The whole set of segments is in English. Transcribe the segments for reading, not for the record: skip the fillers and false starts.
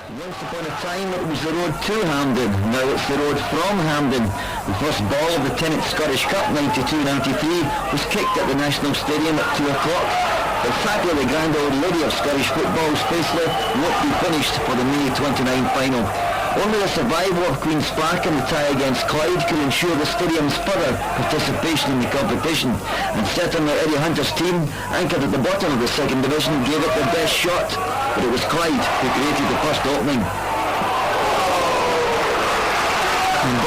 Once upon a time it was the road to Hampden, now it's the road from Hampden. The first ball of the 10th Scottish Cup 92-93 was kicked at the National Stadium at 2 o'clock. But sadly the grand old lady of Scottish football's facelift won't be finished for the May 29 final. Only the survival of Queen's Park and the tie against Clyde could ensure the stadium's further participation in the competition, and certainly Eddie Hunter's team, anchored at the bottom of the second division, gave it their best shot, but it was Clyde who created the first opening.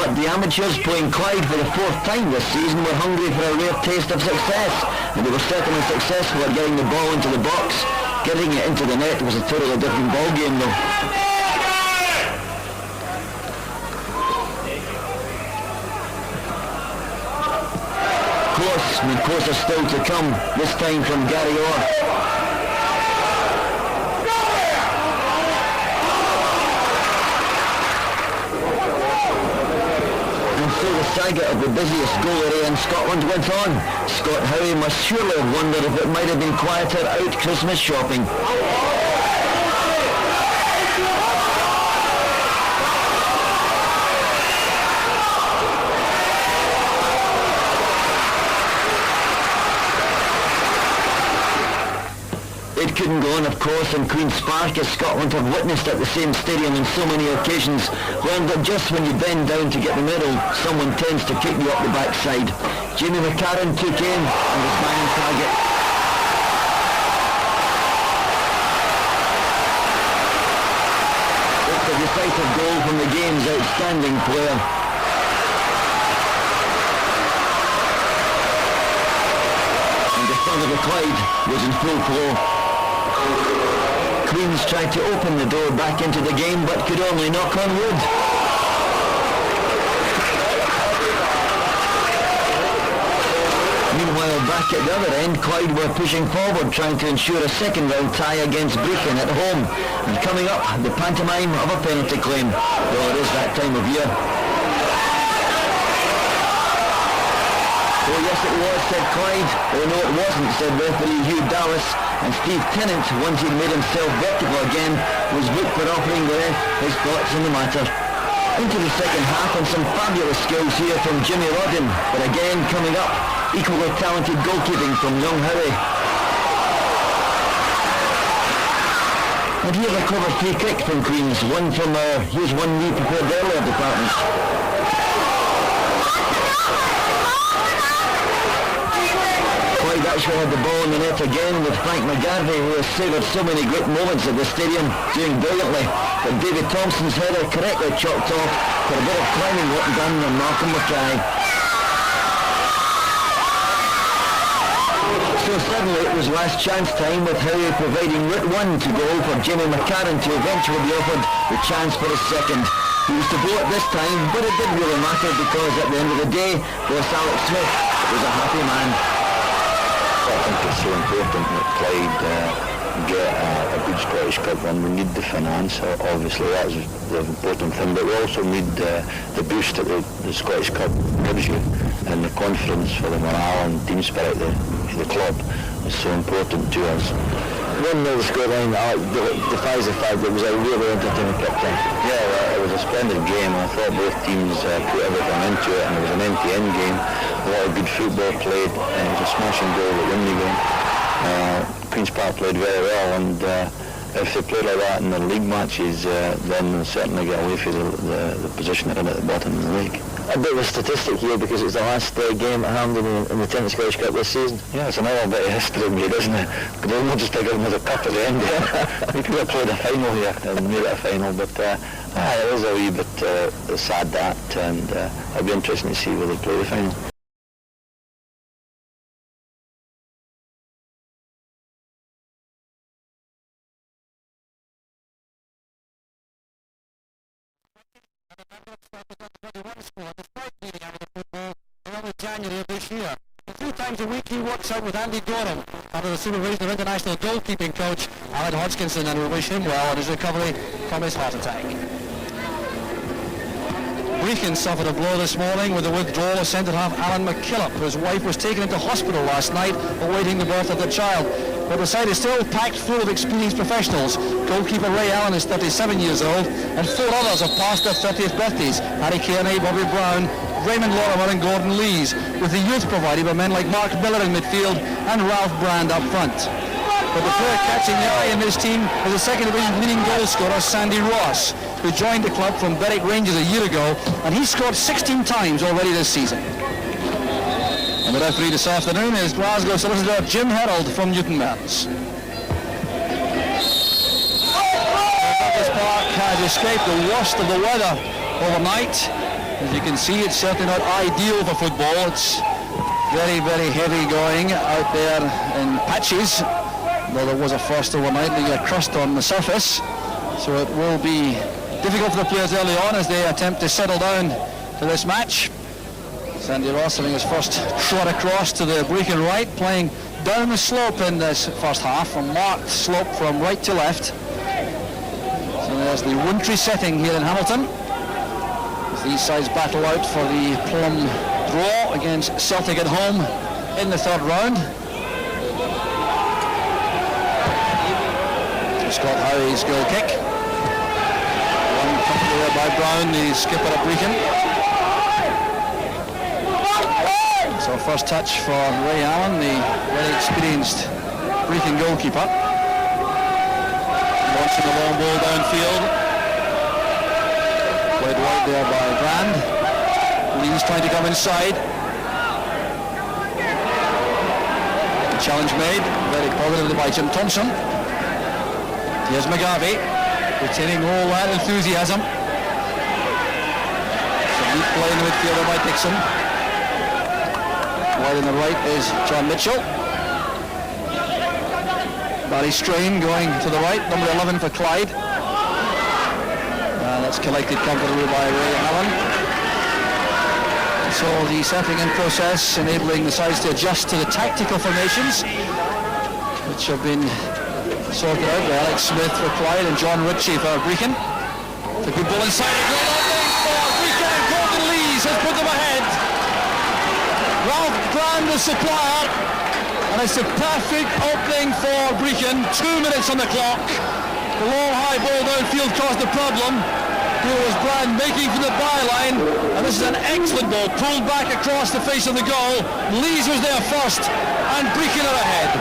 But the amateurs, playing Clyde for the fourth time this season, were hungry for a rare taste of success, and they were certainly successful at getting the ball into the box. Getting it into the net was a totally different ball game though. Close, and closer still to come, this time from Gary Orr. And so the saga of the busiest goal array in Scotland went on. Scott Howie must surely have wondered if it might have been quieter out Christmas shopping. It couldn't go on, of course, in Queen's Park, as Scotland have witnessed at the same stadium on so many occasions, learned that just when you bend down to get the medal, someone tends to kick you up the backside. Jamie McCarran took aim and was man on target. It's a decisive goal from the game's outstanding player. And the front of the Clyde was in full flow. Queens tried to open the door back into the game, but could only knock on wood. Meanwhile, back at the other end, Clyde were pushing forward, trying to ensure a second round tie against Brechin at home. And coming up, the pantomime of a penalty claim. Well, it is that time of year. Oh yes it was, said Clyde. Oh no it wasn't, said referee Hugh Dallas. And Steve Tennant, once he'd made himself vertical again, was booked for offering the ref his thoughts on the matter. Into the second half, and some fabulous skills here from Jimmy Rodden, but again coming up, equally talented goalkeeping from young Howie. And here's a clever free kick from Queens, one from here's one we prepared earlier department. Clyde actually had the ball in the net again with Frank McGarvey, who has savoured so many great moments at the stadium, doing brilliantly, but David Thompson's header correctly chopped off for a bit of climbing work done on Malcolm Mackay. So suddenly it was last chance time, with Howie providing route one to goal for Jamie McCarran to eventually be offered the chance for his second. He was to blow it this time, but it didn't really matter, because at the end of the day, boss Alex Smith was a happy man. I think it's so important that Clyde get a good Scottish Cup run. We need the finance, obviously that's the important thing, but we also need the boost that the Scottish Cup gives you, and the confidence for the morale and team spirit of the club is so important to us. 1-0 scoreline defies the fact that it was a really entertaining cup game. Yeah, well, it was a splendid game. I thought both teams put everything into it, and it was an end-to-end game. A lot of good football played, and it was a smashing goal that won the game. Queen's Park played very well, and if they play like that in the league matches, then they'll certainly get away from the position they're in at the bottom of the league. A bit of a statistic here, because it's the last game at Hampden in the 10th Scottish Cup this season. Yeah, it's another bit of history made, isn't it? But they'll not just take another cup at the end here. We could have played a final here and made it a final, but it is a wee bit sad that, and it'll be interesting to see where they play the final. Despite being out of the football in early January of this year. 2 times a week he works out with Andy Gorham under the supervision of international goalkeeping coach Alan Hodgkinson, and we wish him well on his recovery from his heart attack. Brechin suffered a blow this morning with the withdrawal of centre-half Alan McKillop, whose wife was taken into hospital last night awaiting the birth of the child. But the side is still packed full of experienced professionals. Goalkeeper Ray Allen is 37 years old, and 4 others have passed their 30th birthdays. Harry Kearney, Bobby Brown, Raymond Lorimer and Gordon Lees, with the youth provided by men like Mark Miller in midfield and Ralph Brand up front. But the player catching the eye in this team is the second division leading goal scorer Sandy Ross, who joined the club from Berwick Rangers a year ago, and he scored 16 times already this season. And the referee this afternoon is Glasgow solicitor Jim Herald from Newton Mearns. Douglas Park has escaped the worst of the weather overnight. As you can see, it's certainly not ideal for football. It's very, very heavy going out there in patches, though there was a frost overnight, leaving a crust on the surface. So it will be difficult for the players early on as they attempt to settle down to this match. Sandy Ross having his first trot across to the Brechin right, playing down the slope in this first half, a marked slope from right to left. So there's the wintry setting here in Hamilton. These sides battle out for the plum draw against Celtic at home in the third round. Scott Howie's goal kick. One comfortably there by Brown, the skipper of Brechin. So first touch for Ray Allen, the very experienced Brechin goalkeeper. Launching the long ball downfield. Played wide there by Brand. Lee's trying to come inside. The challenge made, very positively by Jim Thompson. Here's McGarvey, retaining all that enthusiasm. Some neat play in the midfielder by Dixon. Wide on the right is John Mitchell. Barry Strain going to the right, number 11 for Clyde. That's collected comfortably by Ray Allen. So the settling in process enabling the sides to adjust to the tactical formations, which have been sorted out by Alex Smith for Clyde and John Ritchie for Brechin. The good ball inside, a great opening for Brechin, and Gordon Lees has put them ahead. Ralph Brand, the supplier, and it's a perfect opening for Brechin. 2 minutes on the clock. The long high ball downfield caused the problem. Here was Brand making for the byline, and this is an excellent ball, pulled back across the face of the goal. Lees was there first, and Brechin are ahead.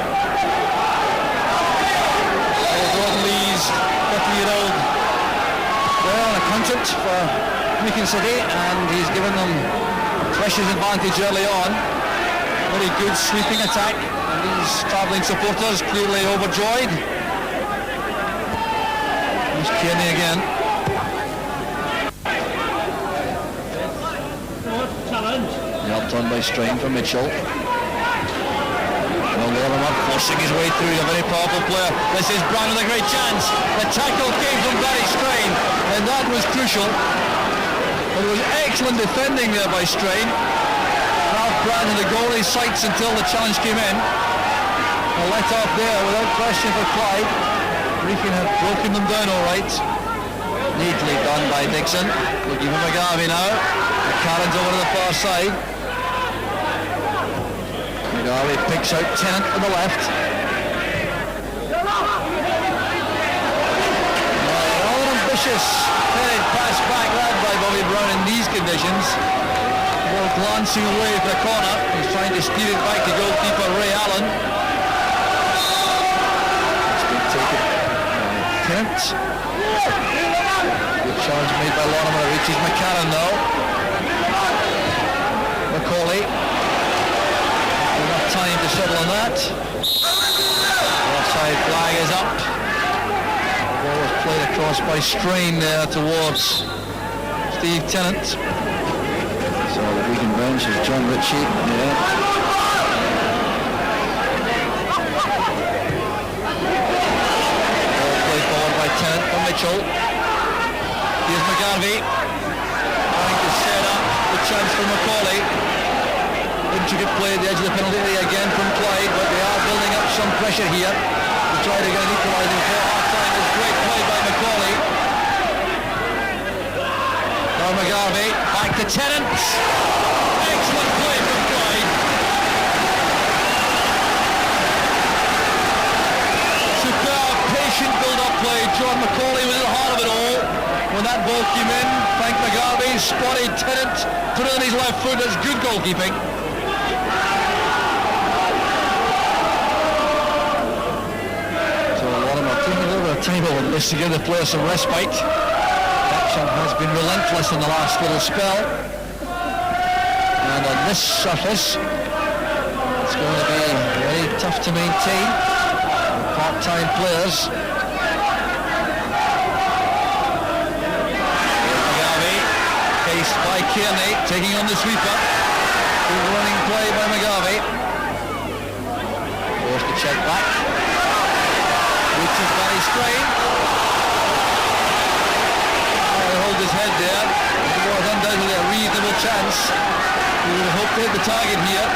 Gordon Lees, 50-year-old, well, an accountant for Brechin City, and he's given them precious advantage early on. Very good sweeping attack, and these travelling supporters clearly overjoyed. There's Kearney again. Helped on by Strain from Mitchell. Well, Lorimer forcing his way through, a very powerful player. This is Brown with a great chance. The tackle came from Barry Strain, and that was crucial. But it was excellent defending there by Strain. Ralph Brand in the goalie's sights until the challenge came in. A let off there without question for Clyde. Brechin had broken them down all right. Neatly done by Dixon. Looking for McGarvey now. McCarran's over to the far side. McGarvey picks out Tennant on the left. Rather ambitious headed pass back led by Bobby Brown in these conditions. Ball glancing away for the corner. He's trying to steer it back to goalkeeper Ray Allen. It's been taken by Tennant. Good challenge made by Lorimer. Reaches McCarran now. Macaulay. Enough time to settle on that. Offside flag is up. The ball was played across by Strain there towards Steve Tennant. So the Brechin bench is John Ritchie. Yeah. Ball played forward by Tennant from Mitchell. Here's McGarvey. Trying to set up the chance for Macaulay. Intricate play at the edge of the penalty area again from Clyde, but they are building up some pressure here to try to get an equalising for half-time. It's great play by Macaulay. Now McGarvey, back to Tennant. Excellent play from Clyde. John McCauley was at the heart of it all. When that ball came in, Frank McGarvey spotted Tennant, put it on his left foot. That's good goalkeeping. So a lot of them are taking a little bit of time over this to give the players some respite. Action has been relentless in the last little spell. And on this surface, it's going to be very tough to maintain. The part-time players. Faced by Kearney, taking on the sweeper. Good running play by McGarvey. Forced to check back. Reaches Barry Strain. He holds his head there. It was undoubtedly a reasonable chance. We would have hoped to hit the target here.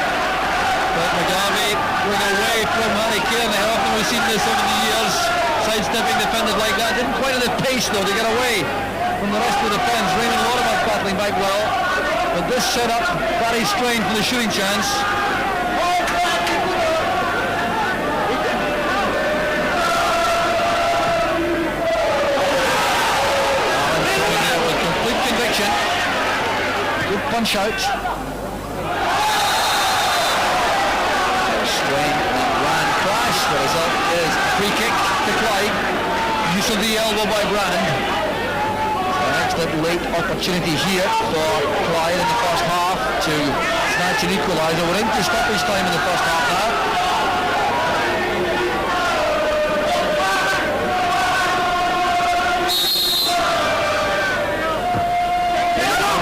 But McGarvey going away from Harry Kearney. How often we've seen this over the years. Sidestepping defenders like that. Didn't quite have the pace though to get away from the rest of the defence. Raymond Lorimer battling back well, but this set up Barry Strain for the shooting chance. There with complete conviction. Good punch out. Strain and Brand crash. The result is a free kick to Clyde. Use of the elbow by Brand. Excellent late opportunity here for Clyde in the first half to snatch an equaliser. We're into stoppage time in the first half now.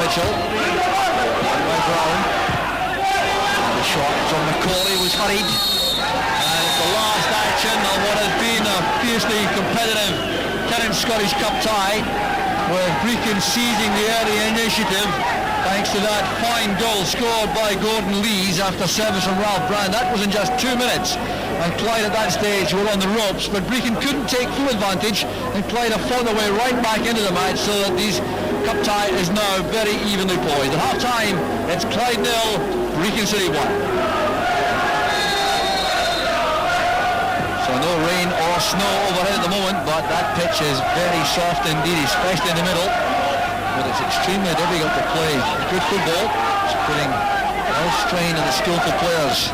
Mitchell by Brown. And the shot from McCauley was hurried. And it's the last action of what has been a fiercely competitive Kennett Scottish Cup tie, with Brechin seizing the early initiative thanks to that fine goal scored by Gordon Lees after service from Ralph Brand. That was in just 2 minutes, and Clyde at that stage were on the ropes, but Brechin couldn't take full advantage, and Clyde have fought their way right back into the match, so that this cup tie is now very evenly poised. At half time, it's Clyde 0, Brechin City 1. So no rain or snow overhead at the moment, but that pitch is very soft indeed, especially in the middle. But it's extremely difficult to play good football. It's putting all strain on the skillful players.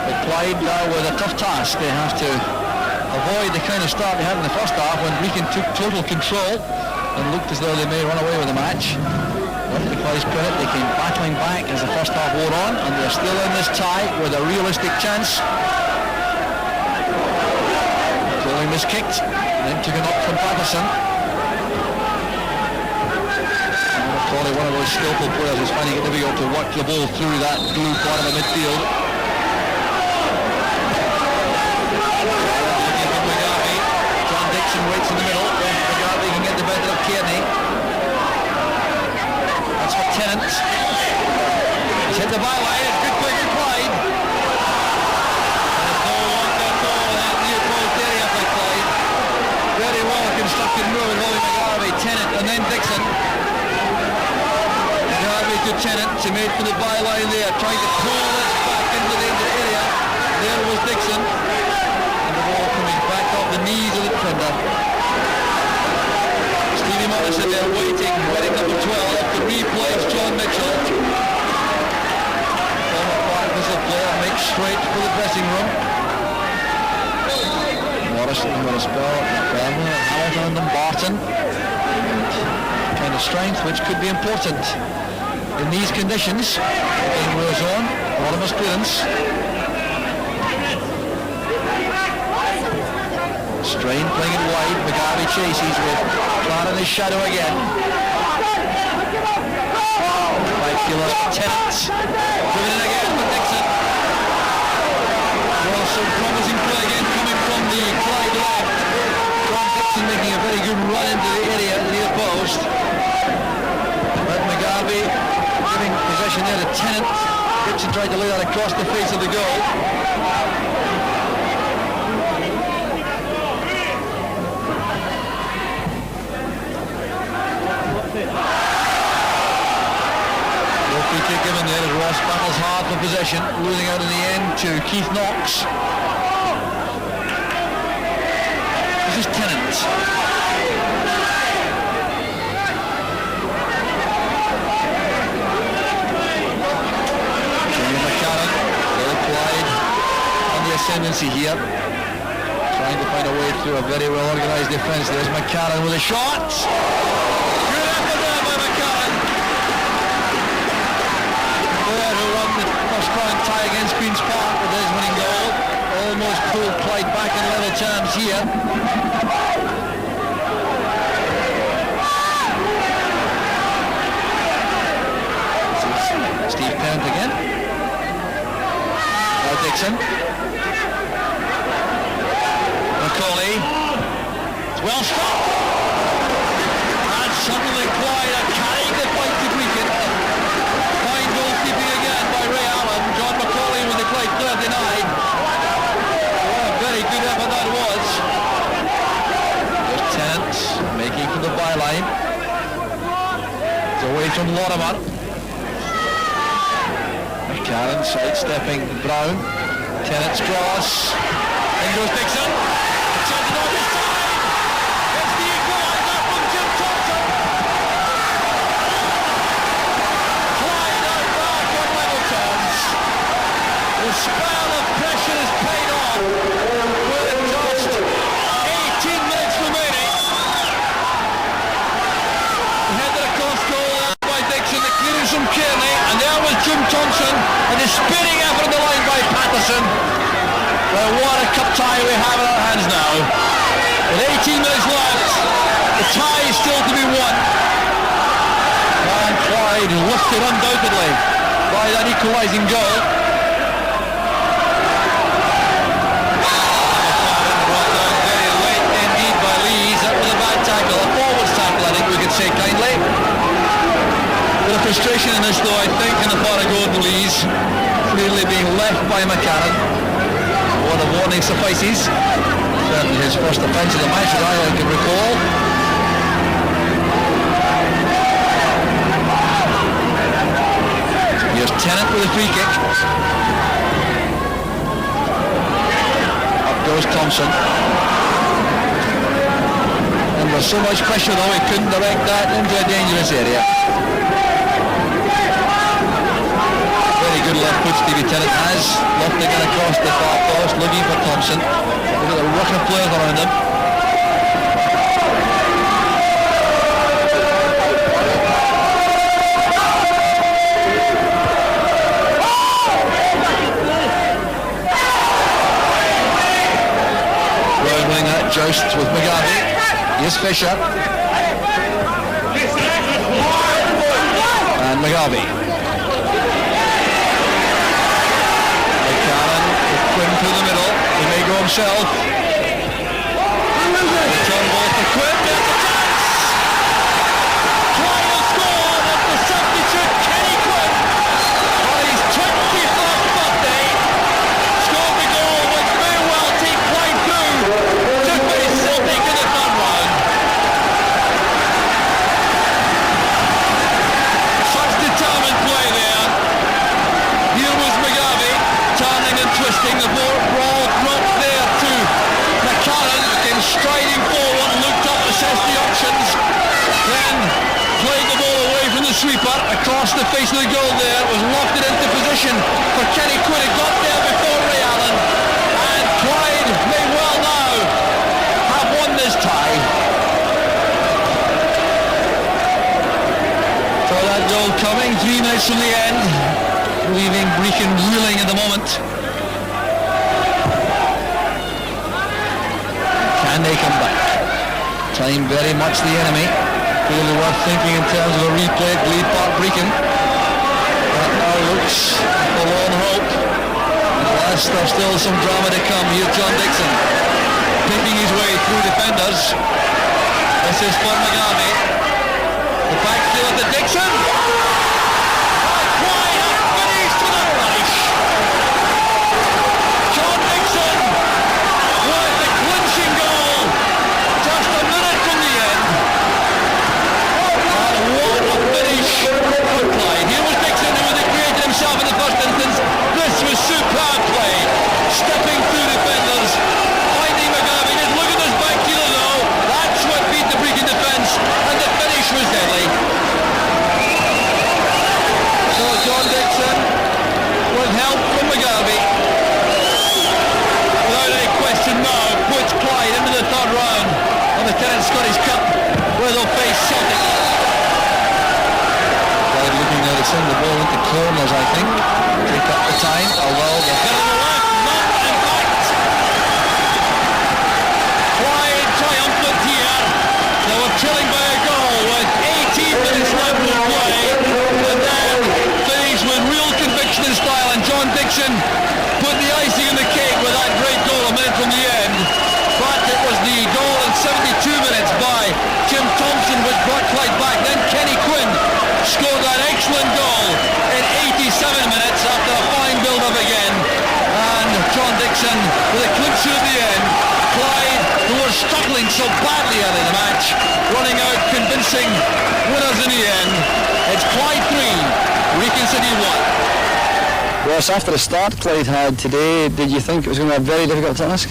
But Clyde with a tough task. They have to avoid the kind of start they had in the first half when Brechin took total control and looked as though they may run away with the match. But to Clyde's credit, they came battling back as the first half wore on, and they're still in this tie with a realistic chance. Miskicked, then took a knock from Patterson. Probably one of those skillful players is finding it difficult to work the ball through that blue part of the midfield. John Dixon waits in the middle. McGarvey can get the better of Kearney. That's for Tennant. He's hit the byline. It's good play for Clyde. Very well constructed move involving McGarvey, Tennant, and then Dixon. McGarvey to Tennant, he made for the byline there, trying to pull this back into the area. There was Dixon, and the ball coming back off the knees of the defender. Stevie Morrison there waiting, wearing number 12, to replace John Mitchell. Former Park Whistle player makes straight for the dressing room. Morrison with a spell at Burnley, Hamilton and Barton. Kind of strength which could be important in these conditions. In wears on, Lorimer's clearance. Strain playing it wide, McGarvey chases with Clyde in his shadow again. Right killer, Tennant. Driven in again for Dixon. Well, some promising play again coming from the Clyde left. John Dixon making a very good run into the area near post. But McGarvey giving possession there to Tennant. Dixon tried to lay that across the face of the goal. Free kick given there as Ross battles hard for possession, losing out in the end to Keith Knox. This is Tennant. Jimmy McCarran, little Clyde on the ascendancy here. Trying to find a way through a very well organised defence. There's McCarran with a shot. Good effort there by McCarran. There who won the first round tie against Queen's Park with his winning goal. Almost pulled Clyde back in level terms here. Steve Pennant again. Now Dixon. Macaulay. It's well stopped. And suddenly Clyde are carrying the fight to Brechin. Fine goalkeeping again by Ray Allen. John Macaulay with the Clyde player denied. What a very good effort that was. There's Tennant making for the byline. It's away from Lorimer. McCarran sidestepping Brown. Tennant's cross. In goes Dixon. It's on the Northern side. It's the equaliser from Jim Thompson. Clyde are back on level terms. The spell of pressure is paid off with just 18 minutes remaining. Headed across goal by Dixon. The clearance from Kearney. And there was Jim Thompson. And a spinning effort on the line by Patterson. Well, what a cup tie we have in our hands now. With 18 minutes left, the tie is still to be won. And Clyde lifted undoubtedly by that equalising goal. Brought down very late indeed by Lees. That was a bad tackle, a forwards tackle I think we could say kindly. Bit of frustration in this though I think in the part of Gordon Lees. Clearly being left by McCarran. What a warning suffices. Certainly his first offence of the match that I can recall. Here's Tennant with a free kick. Up goes Thompson. And there's so much pressure though he couldn't direct that into a dangerous area. Very good left foot Stevie Tennant has. Lofting it across the far post, looking for Thompson. Look at the rush of players around him. Brown winning that joust with McGarvey. Here's Fisher. And McGarvey. Through the middle, he may go himself. Return ball for Quinn, there's the chance! Clyde will score at the substitute, Kenny Quinn, on his 21st birthday. Scored the goal which may well take Clyde through to face Celtic in the third round. Such determined play there. Here was McGarvey. Turning and twisting, the ball dropped there to McCarran, came striding forward, looked up, assessed the options, then played the ball away from the sweeper, across the face of the goal there, was lofted into position for Kenny Quinn, he got there before Ray Allen, and Clyde may well now have won this tie. So that goal coming 3 minutes from the end, leaving Brechin reeling at the moment. Can they come back? Time very much the enemy. Clearly worth thinking in terms of a replay at Glebe Park Brechin. That now looks a lone hope. Unless there's still some drama to come. Here's John Dixon picking his way through defenders. This is for McGarvey. The back heel to Dixon. Superb play, stepping through defenders, finding McGarvey, just look at those back heelers so badly early in the match, running out convincing winners in the end. It's Clyde 3, Brechin City 1. Ross, after the start Clyde had today, did you think it was going to be a very difficult task?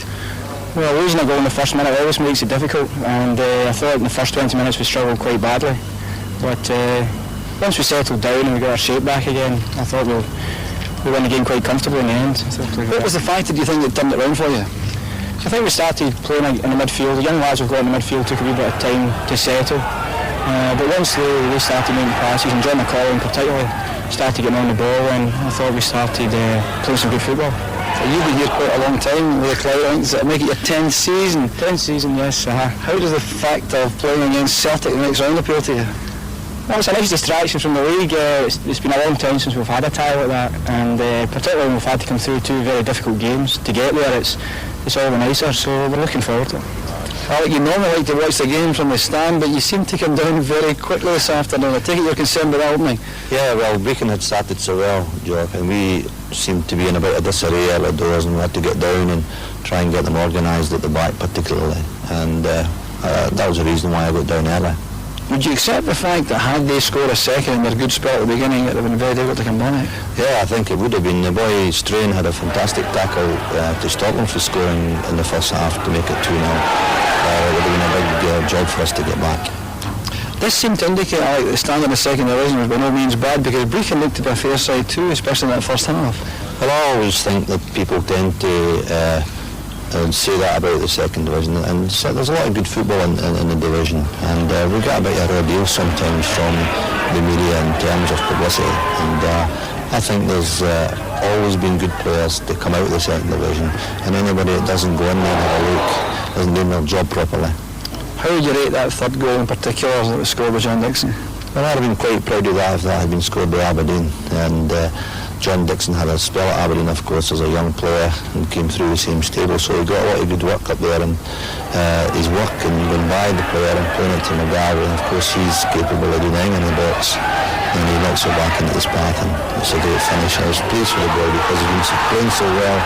Well, losing a goal in the first minute always makes it difficult, and I thought in the first 20 minutes we struggled quite badly. But once we settled down and we got our shape back again, I thought we won the game quite comfortably in the end. What was the factor, do you think, that turned it around for you? I think we started playing in the midfield. The young lads who've got in the midfield took a wee bit of time to settle. But once they started making passes, and John McCall in particular started getting on the ball, and I thought we started playing some good football. So you've been here quite a long time with the Clyde, I think. Does it make it your 10th season? 10th season, yes. How does the fact of playing against Celtic in the next round appeal to you? Well, it's a nice distraction from the league. It's been a long time since we've had a tie like that, and particularly when we've had to come through two very difficult games to get there, it's all the nicer, so we're looking forward to it. Alec, you normally like to watch the games from the stand, but you seem to come down very quickly this afternoon. I take it you're concerned with that opening? Yeah, well, Brechin had started so well, Jock, and we seemed to be in a bit of disarray early doors, and we had to get down and try and get them organised at the back particularly, and that was the reason why I got down early. Would you accept the fact that had they scored a second in their good spell at the beginning, it would have been very difficult to come back? Yeah, I think it would have been. The boy Strain had a fantastic tackle to stop them from scoring in the first half to make it 2-0. It would have been a big job for us to get back. This seemed to indicate like the standard in the second division was by no means bad, because Brechin looked to be a fair side too, especially in that first half. Well, I always think that people tend to say that about the second division, and so there's a lot of good football in the division, and we get a bit of a ordeal sometimes from the media in terms of publicity, and I think there's always been good players to come out of the second division, and anybody that doesn't go in there and have a look isn't doing their job properly. How would you rate that third goal in particular that was scored by John Dixon? Well, I'd have been quite proud of that if that had been scored by Aberdeen, and John Dixon had a spell at Aberdeen, of course, as a young player, and came through the same stable, so he got a lot of good work up there, and his work and going by the player and playing it to McGarry, and of course he's capable of doing anything in the box, and he knocks it back into his path, and it's a great finish. I was pleased for the boy because he's been playing so well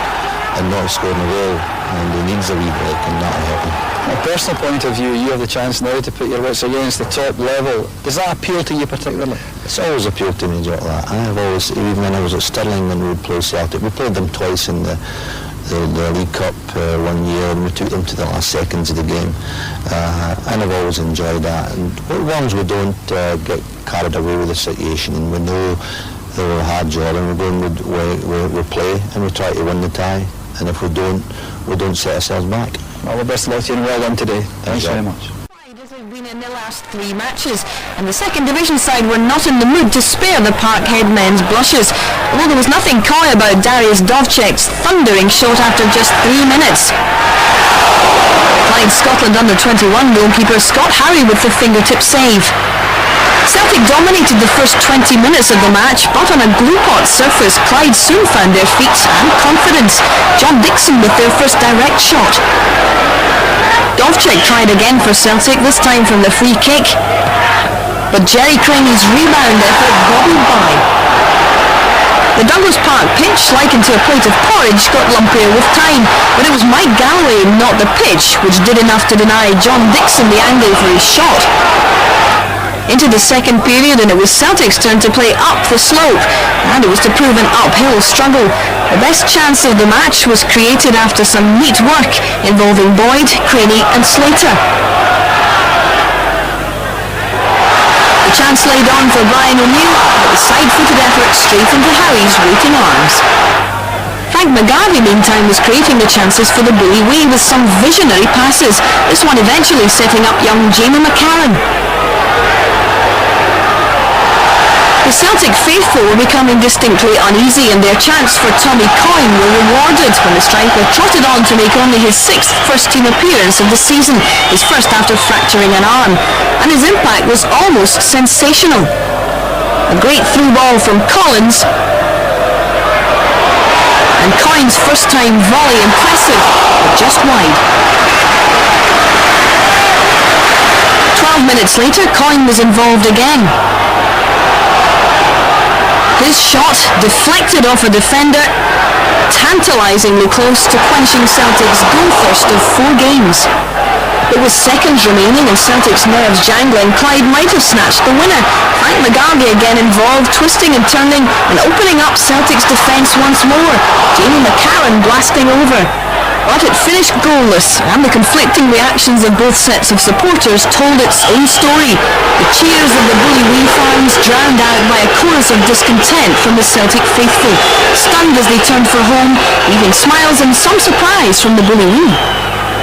and not scoring a goal, and he needs a wee break, and that'll help him. From a personal point of view, you have the chance now to put your wits against the top level. Does that appeal to you particularly? It's always appealed to me, Jock, that. I have always, even when I was at Stirling when we would play Celtic, we played them twice in the League Cup 1 year, and we took them to the last seconds of the game, and I've always enjoyed that. And once we don't get carried away with the situation, and we know they're a hard job, and we go and we play and we try to win the tie, and if we don't set ourselves back. Well, the best of luck to you and well done today. Thanks very much. Clyde have been in their last 3 matches, and the second division side were not in the mood to spare the Parkhead men's blushes, although there was nothing coy about Darius Dovcek's thundering shot after just 3 minutes. Clyde Scotland under-21 goalkeeper Scott Harry with the fingertip save. Celtic dominated the first 20 minutes of the match, but on a glue-pot surface, Clyde soon found their feet and confidence. John Dixon with their first direct shot. Dovcek tried again for Celtic, this time from the free kick, but Jerry Craney's rebound effort bobbled by. The Douglas Park pitch, likened to a plate of porridge, got lumpier with time, but it was Mike Galloway, not the pitch, which did enough to deny John Dixon the angle for his shot. Into the second period, and it was Celtic's turn to play up the slope, and it was to prove an uphill struggle. The best chance of the match was created after some neat work involving Boyd, Craney and Slater. The chance laid on for Brian O'Neill, but the side-footed effort straight into Harry's waiting arms. Frank McGarvey, meantime, was creating the chances for the Bully Way with some visionary passes, this one eventually setting up young Jamie McCarran. The Celtic faithful were becoming distinctly uneasy, and their chance for Tommy Coyne were rewarded when the striker trotted on to make only his 6th first-team appearance of the season, his first after fracturing an arm, and his impact was almost sensational. A great through ball from Collins, and Coyne's first-time volley impressive, but just wide. 12 minutes later, Coyne was involved again. His shot deflected off a defender, tantalisingly close to quenching Celtic's goal thirst of 4 games. But with seconds remaining and Celtic's nerves jangling, Clyde might have snatched the winner. Frank McGarvey again involved, twisting and turning and opening up Celtic's defence once more. Jamie McCarran blasting over. But it finished goalless, and the conflicting reactions of both sets of supporters told its own story. The cheers of the Bully Wee fans drowned out by a chorus of discontent from the Celtic faithful, stunned as they turned for home, leaving smiles and some surprise from the Bully Wee.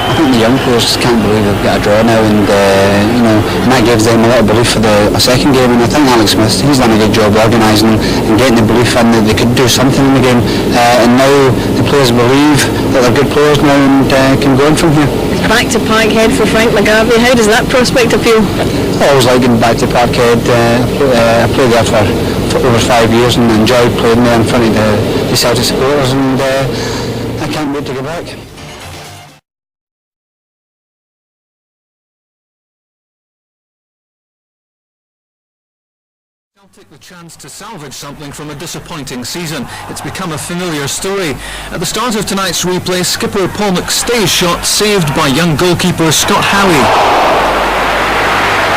I think the young players just can't believe they've got a draw now, and and that gives them a lot of belief for a second game. And I think Alex Smith, he's done a good job organising and getting the belief in that they could do something in the game. And now the players believe that they're good players now and can go on from here. Back to Parkhead for Frank McGarvey. How does that prospect appeal? I always like getting back to Parkhead. I played there for over 5 years and enjoyed playing there in front of the Celtic supporters, and I can't wait to go back. Celtic the chance to salvage something from a disappointing season. It's become a familiar story. At the start of tonight's replay, skipper Paul McStay's shot saved by young goalkeeper Scott Howie.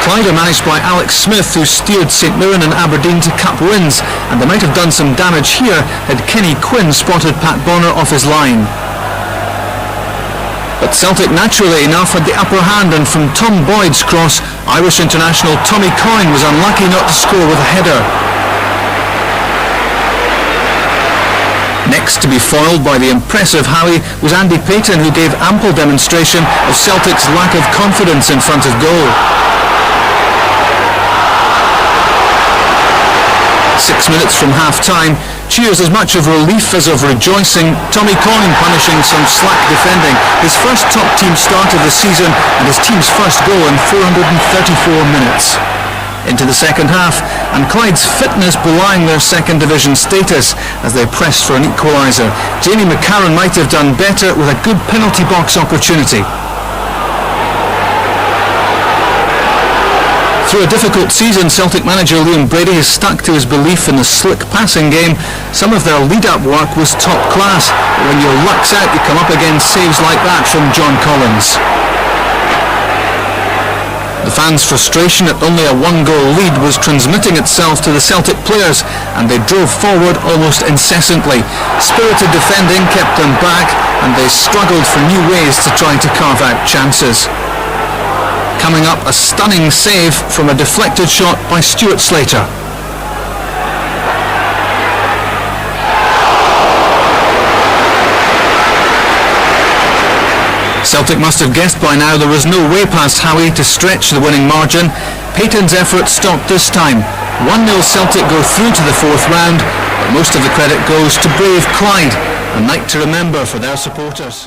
Clyde are managed by Alex Smith, who steered St Mirren and Aberdeen to cup wins, and they might have done some damage here had Kenny Quinn spotted Pat Bonner off his line. But Celtic, naturally enough, had the upper hand, and from Tom Boyd's cross, Irish international Tommy Coyne was unlucky not to score with a header. Next to be foiled by the impressive Howie was Andy Payton, who gave ample demonstration of Celtic's lack of confidence in front of goal. 6 minutes from half-time, cheers as much of relief as of rejoicing, Tommy Coyne punishing some slack defending, his first top-team start of the season and his team's first goal in 434 minutes. Into the second half, and Clyde's fitness belying their second division status as they pressed for an equaliser. Jamie McCarran might have done better with a good penalty box opportunity. Through a difficult season, Celtic manager Liam Brady has stuck to his belief in the slick passing game. Some of their lead-up work was top class, but when your luck's out, you come up against saves like that from John Collins. The fans' frustration at only a one-goal lead was transmitting itself to the Celtic players, and they drove forward almost incessantly. Spirited defending kept them back, and they struggled for new ways to try to carve out chances. Coming up, a stunning save from a deflected shot by Stuart Slater. Celtic must have guessed by now there was no way past Howie to stretch the winning margin. Payton's effort stopped this time. 1-0 Celtic go through to the fourth round, but most of the credit goes to brave Clyde, a night to remember for their supporters.